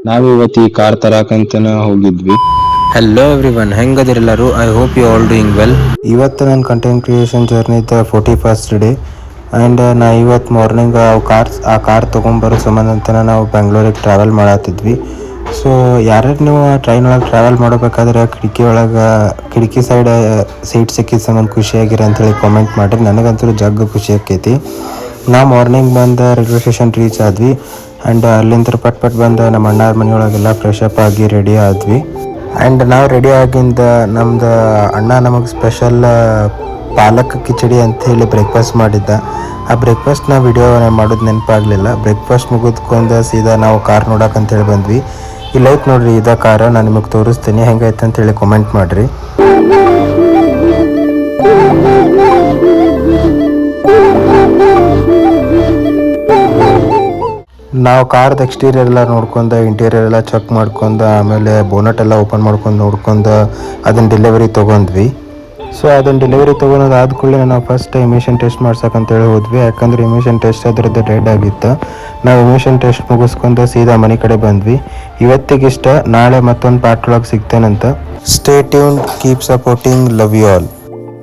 ನಾವಿವತ್ತು ಈ ಕಾರ್ ತರಾಕಂತನ ಹೋಗಿದ್ವಿ. ಹಲೋ ಎವ್ರಿವನ್, ಹೆಂಗದಿರೆಲ್ಲರೂ? I hope you all doing well. ಇವತ್ತು ನನ್ನ ಕಂಟೆಂಟ್ ಕ್ರಿಯೇಷನ್ ಜರ್ನಿದ 41st ಡೇ ಆ್ಯಂಡ್ ನಾ ಇವತ್ತು ಮಾರ್ನಿಂಗ್ ಆ ಕಾರ್ ತೊಗೊಂಬರೋ ಸಂಬಂಧ ನಾವು ಬೆಂಗಳೂರಿಗೆ ಟ್ರಾವೆಲ್ ಮಾಡತ್ತಿದ್ವಿ. ಸೊ ಯಾರ್ಯಾರು ನೀವು ಟ್ರೈನ್ ಒಳಗೆ ಟ್ರಾವೆಲ್ ಮಾಡಬೇಕಾದ್ರೆ ಕಿಟಕಿ ಸೈಡ್ ಸೀಟ್ ಸಿಕ್ಕಿದ ಸಂಬಂಧ ಖುಷಿಯಾಗಿರಿ ಅಂಥೇಳಿ ಕಾಮೆಂಟ್ ಮಾಡಿರಿ. ನನಗಂತೂ ಜಗ್ಗ ಖುಷಿ ಆಕೈತಿ. ನಾವು ಮಾರ್ನಿಂಗ್ ಬಂದು ರೈಲ್ವೆ ಸ್ಟೇಷನ್ ರೀಚ್ ಆದ್ವಿ ಆ್ಯಂಡ್ ಅಲ್ಲಿಂದ ಪಟ್ ಬಂದು ನಮ್ಮ ಅಣ್ಣಾರ ಮನೆಯೊಳಗೆಲ್ಲ ಫ್ರೆಶ್ ಅಪ್ ಆಗಿ ರೆಡಿ ಆದ್ವಿ. ಆ್ಯಂಡ್ ನಾವು ರೆಡಿ ಆಗಿಂದ ನಮ್ದು ಅಣ್ಣ ನಮಗೆ ಸ್ಪೆಷಲ್ ಪಾಲಕ್ ಕಿಚಡಿ ಅಂಥೇಳಿ ಬ್ರೇಕ್ಫಾಸ್ಟ್ ಮಾಡಿದ್ದ. ಆ ಬ್ರೇಕ್ಫಾಸ್ಟ್ನ ವಿಡಿಯೋ ಮಾಡೋದು ನೆನಪಾಗಲಿಲ್ಲ. ಬ್ರೇಕ್ಫಾಸ್ಟ್ ಮುಗಿದ್ಕೊಂಡು ಸೀದಾ ನಾವು ಕಾರ್ ನೋಡೋಕಂತೇಳಿ ಬಂದ್ವಿ. ಇಲ್ಲೈತೆ ನೋಡ್ರಿ, ಇದ ಕಾರ್. ನಾನು ನಿಮಗೆ ತೋರಿಸ್ತೀನಿ, ಹೆಂಗೈತೆ ಅಂತೇಳಿ ಕಾಮೆಂಟ್ ಮಾಡಿರಿ. ನಾವು ಕಾರ್ದು ಎಕ್ಸ್ಟೀರಿಯರ್ ಎಲ್ಲ ನೋಡ್ಕೊಂಡು ಇಂಟೀರಿಯರ್ ಎಲ್ಲ ಚೆಕ್ ಮಾಡ್ಕೊಂಡು ಆಮೇಲೆ ಬೋನಟ್ ಎಲ್ಲ ಓಪನ್ ಮಾಡ್ಕೊಂಡು ನೋಡ್ಕೊಂಡು ಅದನ್ನು ಡೆಲಿವರಿ ತೊಗೊಂಡ್ವಿ. ಸೊ ಅದನ್ನು ಡೆಲಿವರಿ ತೊಗೊಳೋದು ಆದ ಕೂಡಲೇ ನಾವು ಫಸ್ಟ್ ಎಮಿಷನ್ ಟೆಸ್ಟ್ ಮಾಡ್ಸೋಕಂತೇಳಿ ಹೋದ್ವಿ. ಯಾಕಂದರೆ ಎಮಿಷನ್ ಟೆಸ್ಟ್ ಅದರದ್ದು ಡೆಡ್ ಆಗಿತ್ತು. ನಾವು ಎಮಿಷನ್ ಟೆಸ್ಟ್ ಮುಗಿಸ್ಕೊಂಡು ಸೀದಾ ಮನೆ ಕಡೆ ಬಂದ್ವಿ. ಇವತ್ತಿಗಿಷ್ಟ, ನಾಳೆ ಮತ್ತೊಂದು ಪಾರ್ಟ್ ಒಳಗೆ ಸಿಗ್ತೇನಂತ. Stay tuned, keep supporting, love you all.